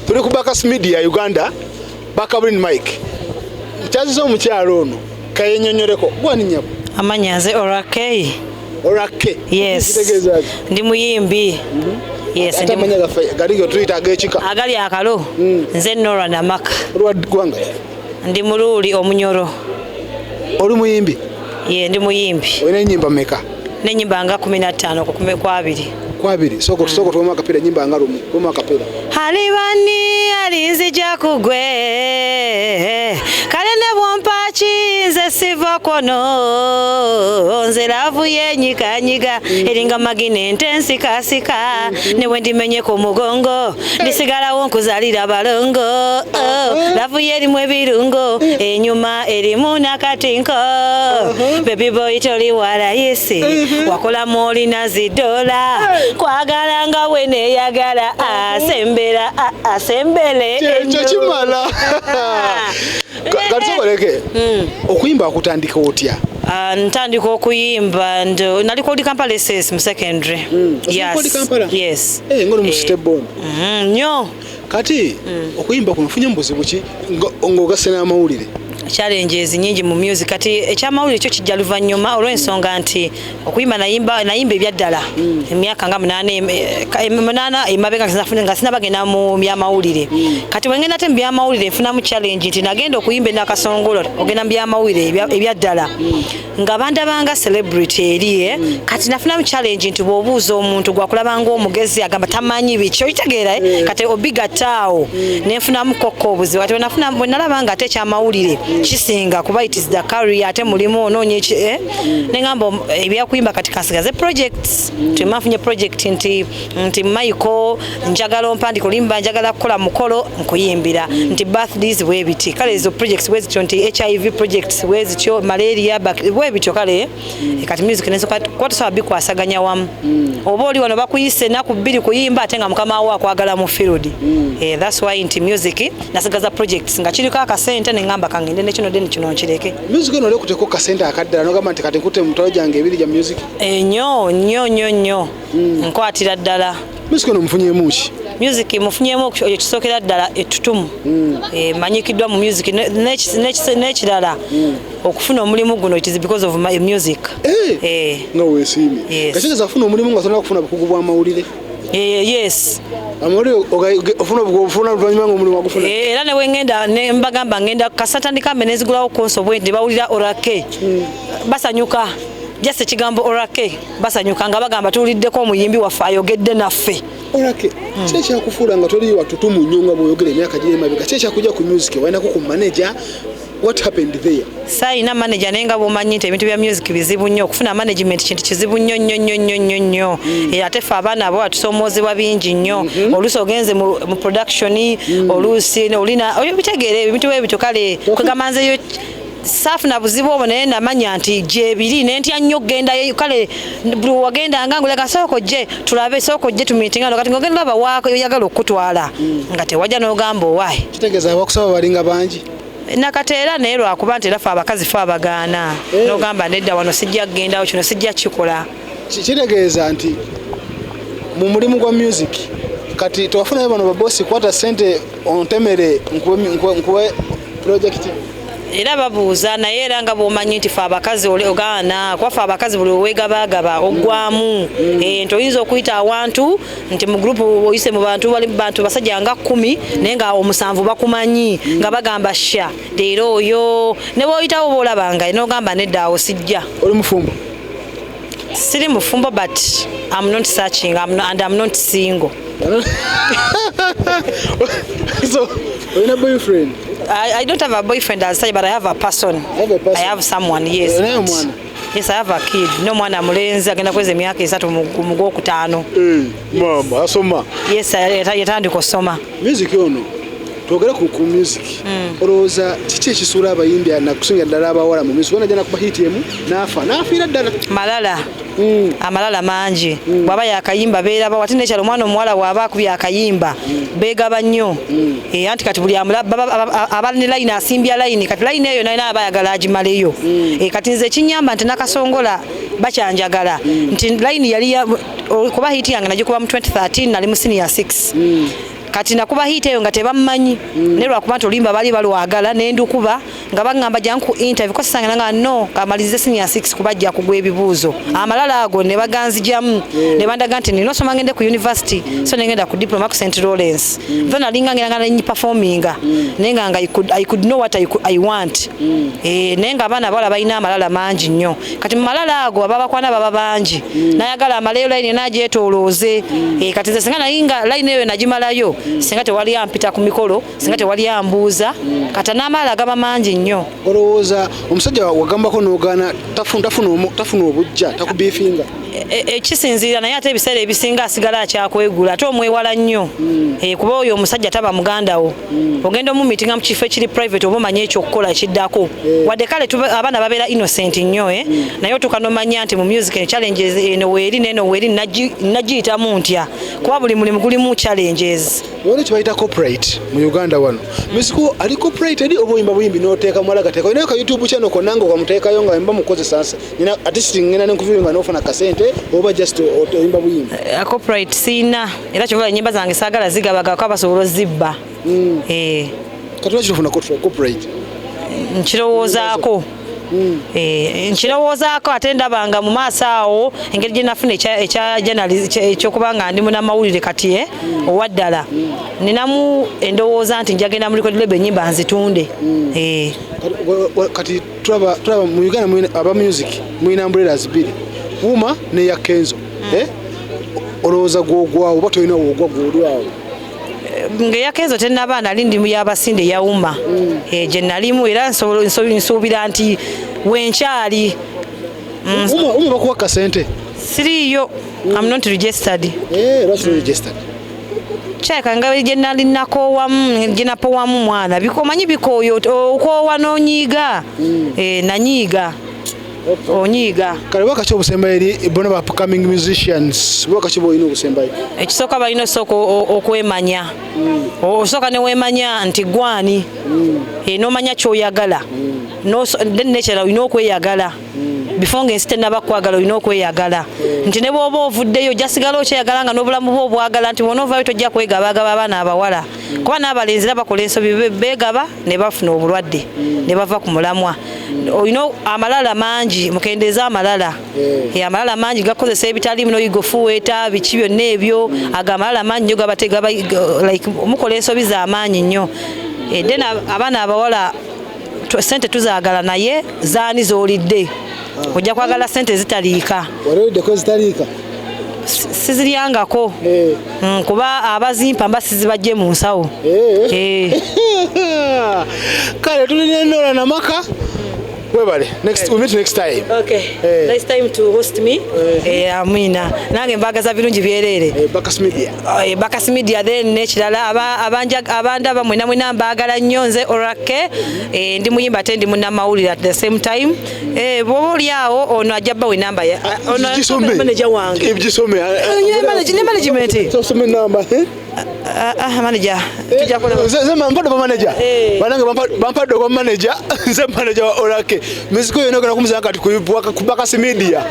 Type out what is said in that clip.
tuli ku Bakas Media Uganda Bakabrin Mike mchazizo omukyalo ono kayenyonyoreko gwani nyabo amanyaze Orake. Yes. Ndi muyimbi. Yes, ndi manya galiyo tuita gechika agali akalo nze Nora Namaka gwanga ndi mululi omunyoro oli muyimbi ndi muyimbi wena nyimba meka ne nyimba nga 15 ku 12 soko tuoma kapira nyimba nga rumu kuma kapira halibani alinzija kugwe kale ne bwompachi nze siva kono nze lavu yenyikanyiga eringa magine ntensi kasika ne wendimenye ku mugongo ndisigala wonkuzalira balongo lavu yerimu ebirungo enyuma erimu nakatinko baby boy toli wala yesi wakola moli na zidola kwagala nga wene yagala asembele ekyo kimala katukoleke okuyimba akutandika otya ntandika okuyimba naliko oli Kampala SS mu secondary yes ngono mu stable nnyo kati okuyimba kunofunye mbuzi buki ng'ogasena amawulire challenges nyingi mu music kati ekyamawulire kyo kijja luvannyuma olw'ensonga nti okuyimba nayimba ebyaddala emyaka nga 8 emabega nga sinabagenda mu byamawulire kati wengenda te mu byamawulire nfuna mu challenge nti nagenda okuyimba nakasongolo ogenda mu byamawulire ebyaddala nga bandabanga celebrity eri kati nafuna mu challenge nti bw'obuuza omuntu gwakulabanga omugezi agamba tamanyi biki oyitegeera kati obigataawo nenfunamu kokko obuzibu ati bwe nalabanga ate ekyamawulire kisinga kuba it is the career ate mulimu ononye nengamba ebyakuyimba kati kansigaze projects tumafunye project nti Michael njagala ompandi kulimba njagala kukola mukolo nkuyimbira nti birthdays webiti kale ezo projects wezityo nti HIV projects wezityo malaria webityo kale kati music nezo kwatu sawa bikwasaganya wamu oba oli wano bakuyise naku 2 kuyimba ate nga mukama wa kwagala mu field that's why nti music nasigaza projects nga kiriko akasente nengamba kangende nekino deni kino nkireke music eno lekuteko kasente akaddala nogamba nti kati nkute mutalo jange 2 ja music nnyo nkwatira ddala music eno mufunyemu ki music mufunyemu ekisokera ddala etutumu manyikiddwa mu music n'ekirala okufuna omulimu guno it is because of my music nga weesiimye kakigeza afuna omulimu nga tolina kufuna bukugu bw'amawulire yes amawulire ofuna luvannyuma ng'omulimu agufuna era ne wengenda mbagamba ngenda kasatandika mbe nezigulawo konso bwenti bawulira Orake basanyuka just ekigambo Orake basanyuka nga bagamba tuwuliddeko omuyimbi waffe ayogedde naffe Orake kyekyakufuula nga toli watutumu nnyo nga bw'oyogera emyaka giri emabega kyekyakuja ku music walinako ku manager what happened there saina manager nenga bomanyi nti ebintu bya music bizibu nnyo okufuna management kintu kizibu nnyo ate fe abaana abo atusomozebwa bingi nnyo oluusi ogenze mu production oluusi olina bitegeere ebintu ebyo kale kwegamanzeyo safu na buzibu obwo naye namanya nti gyebiri nentya nnyo genda kale buli wagenda nga ngulega soko gye tulabe soko gye tumitingano kati ngogenda laba wako yagala okutwala nga tewajja n'ogamba owaayi kitegeeza abakusaba balinga bangi nakateera naye lwakuba nti era fe abakazi fe abagaana n'ogamba nedda wano sijja kugendawo kino sijja kikola kitegeeza nti mu mulimu gwa music kati tewafunayo bano babosi kwata sente ontemere nkuwe project era babuuza naye era nga bwomanyi nti fe abakazi ogaana kwafe abakazi buli owegabagaba oggwamu nti oyinza okuyita awantu nti mu gurupu oyise mu bantu bali bantu basajja nga 10 naye nga 7 bakumanyi nga bagamba sha leero oyo ne bwoyitawo boolabanga n'ogamba nedda awo sijja oli mufumbo siri mufumbo but I'm not searching and I'm not single so you're a boyfriend I don't have a boyfriend as such, but I have a person. I have someone, yes. Yes, I have a kid. No mwana mulenzi agenda kweza emyaka 3 mu gwokutaano. Mama asoma. Yes, yatandika osoma. Music ono twogera ku music olowooza kiki ekisuula abayimbi nakusinga ddala abawala mu music onajja nakuba hiti emu n'afiira ddala malala amalala mangi bw'aba yakayimba beeraba wati nekyalo omwana omuwala bw'aba akubya akayimba beegaba nnyo anti kati buli aba ne layini asimbya layini kati layini eyo naye aba ayagala agimaleyo kati nze ekinyamba nti nakasongola bakyanjagala nti layini yali kuba hiti yange nagikuba mu 2013 nali mu senior 6 kati nakuba hit eyo nga tebammanyi ne lwakuba nti olimba bali balwagala nendukuba nga bagamba janku interview ko sisanga nga no kamalize senior 6 kubajja kugwa ebibuuzo amalala ago ne baganzijamu ne bandaga nti nino soma ngende ku university so nengenda ku diploma ku St Lawrence then alinga ngenda nyi performing nenga nga I could know what I want nenga abana bala balina amalala mangi nnyo kati mu malala ago ababakwana baba bangi nayagala amalero line najetoloze kati ze singa nayinga line eyo najimalayo singa tewali ampita ku mikolo singa tewali ambuuza kata n'amala agaba mangi nnyo olowooza omusajja wagambako n'ogaana tafuna obujja takubiifinga ekisinziira naye ate ebiseera ebisinga asigala akyakwegula ate omwewala nnyo kuba oyo omusajja taba muganda wo ogenda omumitinga mu kifo ekiri private oba omanye ekyokukola ekiddako wadde kale abaana babeera innocent nnyo naye otuuka n'omanya nti mu music challenges eno weeri neno weeri nagiyitamu ntya kuba buli mulimu gulimu challenges wano kibayita corporate mu Uganda wano musiku ali corporate edi oba oyimba buyimbi n'oteeka mwala gateeka olinayo ka YouTube channel konna ng'okamuteekayo nga mba mukozesa nina artist ngenda n'enkuviringa n'ofuna kasente oba just oyimba buyimbi corporate sina era kyovala ennyimba zange saagala zigabaga ko abasobola ozibba kati lwaki tofuna corporate nkirowoozaako nkirowoozaako ate ndabanga mu maaso awo engeri gye nafuna ekya ekyokuba nga ndi munnamawulire kati owa ddala ninamu endowooza nti njagenda mu record label ennyimba nzitunde kati tulaba mu Uganda aba music muyina umbrellas bbiri Wuma ne ya Kenzo olowooza gwogwawo oba tolina woogwa gwolwawo ngeya Kenzo tenaba nali ndi mu yabasinde ya Wuma gye nalimu era nsuubira nti wenkyali Wuma bakuwa kasente siriyo I'm not registered lwaki registered kyeka nga gye nali nakoowamu gye napowamu mwana bikomanyi bikooyo okoowa n'onyiiga nanyiiga onyiiga kale wakati obusembayo eri bona ba upcoming musicians wakati boyina obusembayo ekisooka balina osooka okwemanya osooka newemanya nti gwani n'omanya kyoyagala nekyala olina okweyagala before ng'ensi tennabakwagala olina okweyagala nti ne bw'oba ovuddeyo jasigala okyeyagala nga n'obulamu bwo obwagala nti bw'onoovaayo tojja kwegabagaba abaana abawala kuba n'abalenzi era bakola ensobi beegaba ne bafuna obulwadde ne bava ku mulamwa olina amalala mangi mukendeeza amalala amalala mangi gakozesa ebitali muno yigofuweeta biki byonna ebyo aga amalala mangi nnyo gabategaba mukola ensobi z'amaanyi nnyo then abaana abawala sente tuzaagala naye zaani z'olidde ojja kwagala sente zitaliika waliddeko zitaliika siziryangako kuba abazimpa mba sizibajje mu nsawo kale tulina Nora Namaka webale we meet next time nice time to host me amina nange mbagaza birungi byerere Bakas Media then nekirala abandaba mwena mbagala nnyo nze Orake ndi muyimba ate ndi munnamawulire at the same time bwoba oliawo ono ajabba we namba manager wange management tosome namba manager zema mpado manager banange bampadde kwa manager nze manager wa Orake music yo nogera kumuzanga kati ku Bakas Media